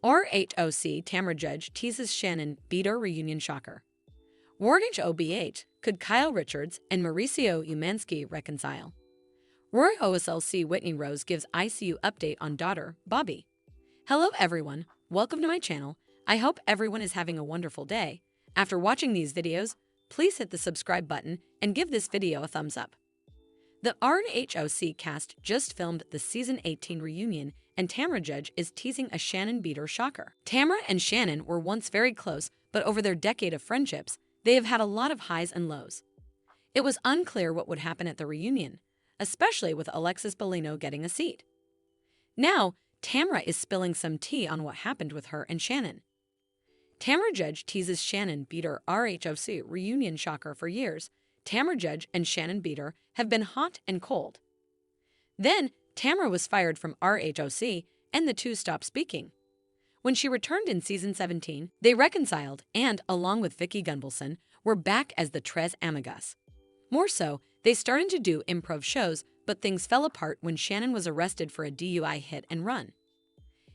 RHOC Tamra judge teases Shannon Beater reunion shocker. RHOBH, could Kyle Richards and Mauricio Umansky reconcile? RHOSLC Whitney Rose gives ICU update on daughter, Bobby. Hello everyone, welcome to my channel. I hope everyone is having a wonderful day. After watching these videos, please hit the subscribe button and give this video a thumbs up. The RHOC cast just filmed the season 18 reunion, and Tamra Judge is teasing a Shannon Beater shocker. Tamra and Shannon were once very close, but over their decade of friendships, they have had a lot of highs and lows. It was unclear what would happen at the reunion, especially with Alexis Bellino getting a seat. Now, Tamra is spilling some tea on what happened with her and Shannon. Tamra Judge teases Shannon Beater RHOC reunion shocker. For years, Tamra Judge and Shannon Beater have been hot and cold. Then, Tamra was fired from RHOC, and the two stopped speaking. When she returned in season 17, they reconciled and, along with Vicky Gunvalson, were back as the Tres Amigas. More so, they started to do improv shows, but things fell apart when Shannon was arrested for a DUI hit and run.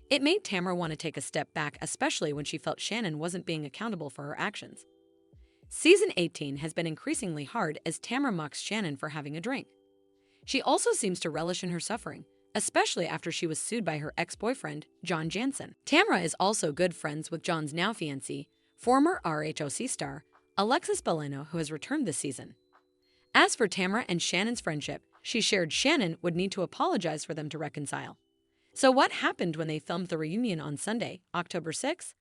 It made Tamra want to take a step back, especially when she felt Shannon wasn't being accountable for her actions. Season 18 has been increasingly hard as Tamra mocks Shannon for having a drink. She also seems to relish in her suffering, especially after she was sued by her ex-boyfriend, John Jansen. Tamra is also good friends with John's now fiancée, former RHOC star, Alexis Bellino, who has returned this season. As for Tamra and Shannon's friendship, she shared Shannon would need to apologize for them to reconcile. So what happened when they filmed the reunion on Sunday, October 6th?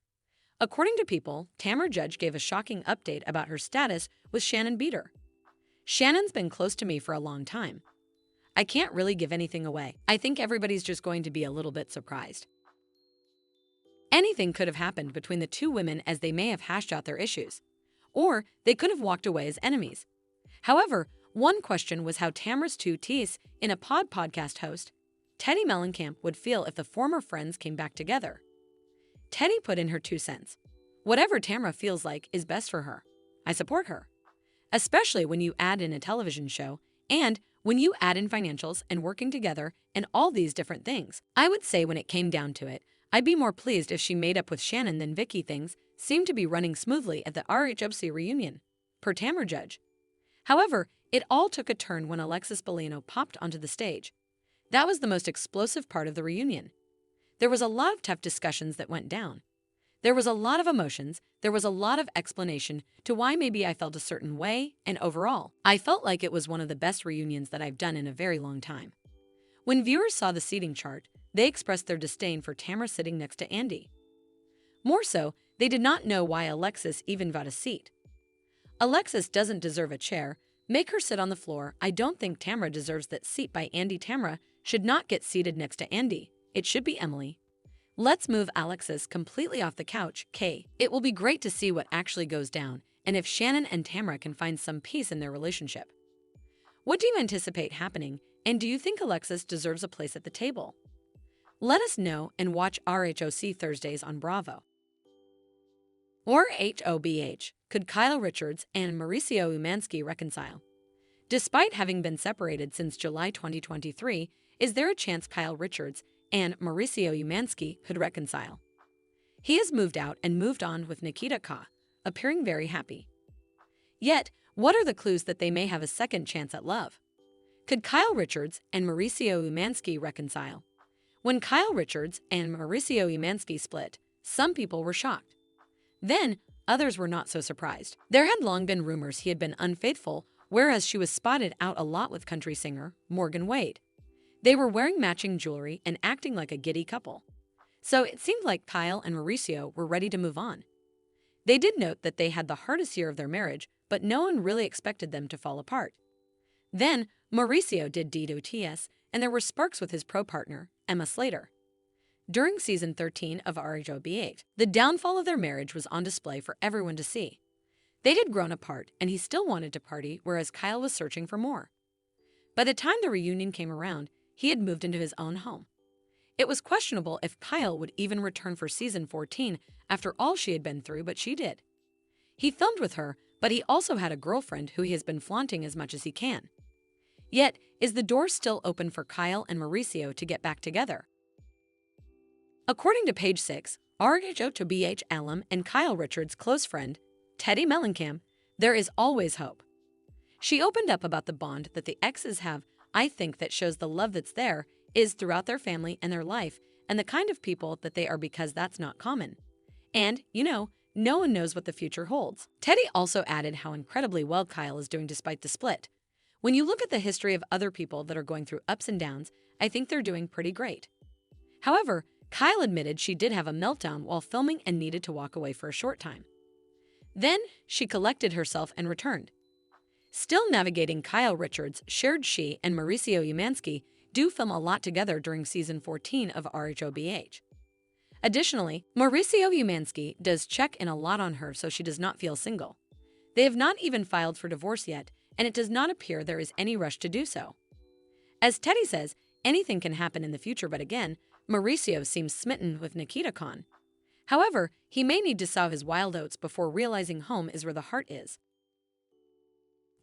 According to People, Tamra Judge gave a shocking update about her status with Shannon Beater. Shannon's been close to me for a long time. I can't really give anything away. I think everybody's just going to be a little bit surprised. Anything could have happened between the two women, as they may have hashed out their issues. Or they could have walked away as enemies. However, one question was how Tamra's two T's in a podcast host, Teddy Mellencamp, would feel if the former friends came back together. Teddy put in her 2 cents. Whatever Tamra feels like is best for her. I support her. Especially when you add in a television show and when you add in financials and working together and all these different things. I would say when it came down to it, I'd be more pleased if she made up with Shannon than Vicky. Things seemed to be running smoothly at the RHOC reunion, per Tamra Judge. However, it all took a turn when Alexis Bellino popped onto the stage. That was the most explosive part of the reunion. There was a lot of tough discussions that went down. There was a lot of emotions, there was a lot of explanation to why maybe I felt a certain way, and overall, I felt like it was one of the best reunions that I've done in a very long time. When viewers saw the seating chart, they expressed their disdain for Tamra sitting next to Andy. More so, they did not know why Alexis even got a seat. Alexis doesn't deserve a chair. Make her sit on the floor. I don't think Tamra deserves that seat by Andy. Tamra should not get seated next to Andy. It should be Emily. Let's move Alexis completely off the couch, Kay. It will be great to see what actually goes down and if Shannon and Tamra can find some peace in their relationship. What do you anticipate happening, and do you think Alexis deserves a place at the table? Let us know and watch RHOC Thursdays on Bravo. RHOBH, could Kyle Richards and Mauricio Umansky reconcile? Despite having been separated since July 2023, is there a chance Kyle Richards and Mauricio Umansky could reconcile? He has moved out and moved on with Nikita Ka, appearing very happy. Yet, what are the clues that they may have a second chance at love? Could Kyle Richards and Mauricio Umansky reconcile? When Kyle Richards and Mauricio Umansky split, some people were shocked. Then, others were not so surprised. There had long been rumors he had been unfaithful, whereas she was spotted out a lot with country singer Morgan Wade. They were wearing matching jewelry and acting like a giddy couple. So it seemed like Kyle and Mauricio were ready to move on. They did note that they had the hardest year of their marriage, but no one really expected them to fall apart. Then, Mauricio did DOTS, and there were sparks with his pro-partner, Emma Slater. During season 13 of RHOBH, the downfall of their marriage was on display for everyone to see. They had grown apart, and he still wanted to party, whereas Kyle was searching for more. By the time the reunion came around, he had moved into his own home. It was questionable if Kyle would even return for season 14 after all she had been through, but she did. He filmed with her, but he also had a girlfriend who he has been flaunting as much as he can. Yet, is the door still open for Kyle and Mauricio to get back together? According to Page 6, RHOSLC alum and Kyle Richards' close friend, Teddy Mellencamp, there is always hope. She opened up about the bond that the exes have. I think that shows the love that's there is throughout their family and their life and the kind of people that they are because that's not common. And, no one knows what the future holds. Teddy also added how incredibly well Kyle is doing despite the split. When you look at the history of other people that are going through ups and downs, I think they're doing pretty great. However, Kyle admitted she did have a meltdown while filming and needed to walk away for a short time. Then, she collected herself and returned. Still navigating, Kyle Richards shared she and Mauricio Umansky do film a lot together during season 14 of RHOBH. Additionally, Mauricio Umansky does check in a lot on her so she does not feel single. They have not even filed for divorce yet, and it does not appear there is any rush to do so. As Teddy says, anything can happen in the future, but again, Mauricio seems smitten with Nikita Khan. However, he may need to sow his wild oats before realizing home is where the heart is.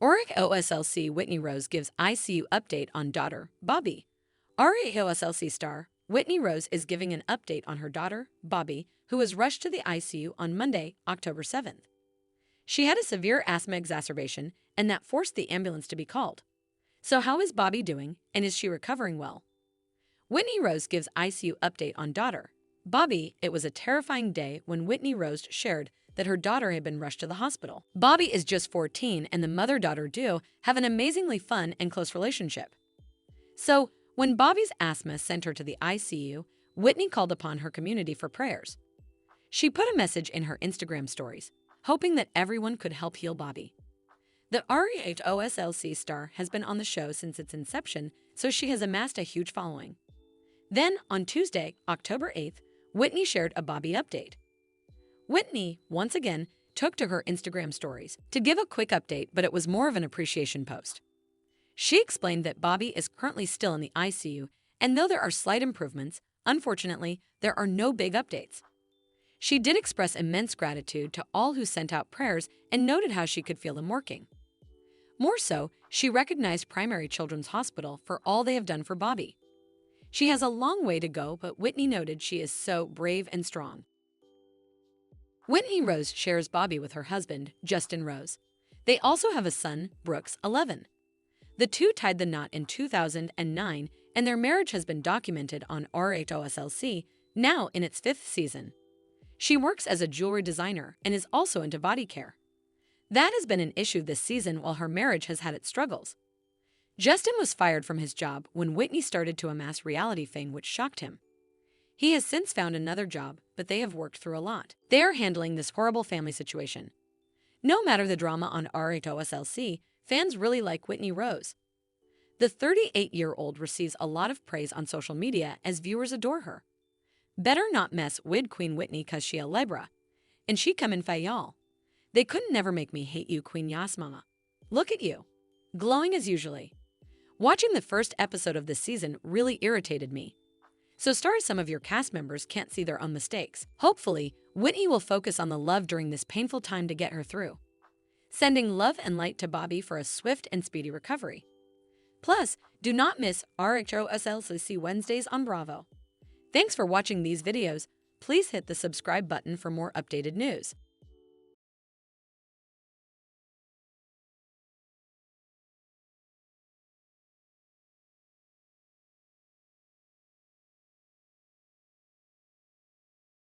RHOSLC Whitney Rose gives ICU update on daughter, Bobby. RHOSLC star Whitney Rose is giving an update on her daughter, Bobby, who was rushed to the ICU on Monday, October 7th. She had a severe asthma exacerbation, and that forced the ambulance to be called. So how is Bobby doing, and is she recovering well? Whitney Rose gives ICU update on daughter, Bobby. It was a terrifying day when Whitney Rose shared that her daughter had been rushed to the hospital. Bobby is just 14, and the mother-daughter duo have an amazingly fun and close relationship. So, when Bobby's asthma sent her to the ICU, Whitney called upon her community for prayers. She put a message in her Instagram stories, hoping that everyone could help heal Bobby. The RHOSLC star has been on the show since its inception, so she has amassed a huge following. Then, on Tuesday, October 8th, Whitney shared a Bobby update. Whitney, once again, took to her Instagram stories to give a quick update, but it was more of an appreciation post. She explained that Bobby is currently still in the ICU, and though there are slight improvements, unfortunately, there are no big updates. She did express immense gratitude to all who sent out prayers and noted how she could feel them working. More so, she recognized Primary Children's Hospital for all they have done for Bobby. She has a long way to go, but Whitney noted she is so brave and strong. Whitney Rose shares Bobby with her husband, Justin Rose. They also have a son, Brooks, 11. The two tied the knot in 2009, and their marriage has been documented on RHOSLC, now in its 5th season. She works as a jewelry designer and is also into body care. That has been an issue this season while her marriage has had its struggles. Justin was fired from his job when Whitney started to amass reality fame, which shocked him. He has since found another job, but they have worked through a lot. They are handling this horrible family situation. No matter the drama on RHOSLC, fans really like Whitney Rose. The 38-year-old receives a lot of praise on social media as viewers adore her. Better not mess with Queen Whitney cause she a Libra. And she come in y'all. They couldn't never make me hate you, Queen Yas Mama. Look at you. Glowing as usually. Watching the first episode of this season really irritated me. So sorry some of your cast members can't see their own mistakes. Hopefully, Whitney will focus on the love during this painful time to get her through. Sending love and light to Bobby for a swift and speedy recovery. Plus, do not miss RHOSLC Wednesdays on Bravo. Thanks for watching these videos. Please hit the subscribe button for more updated news.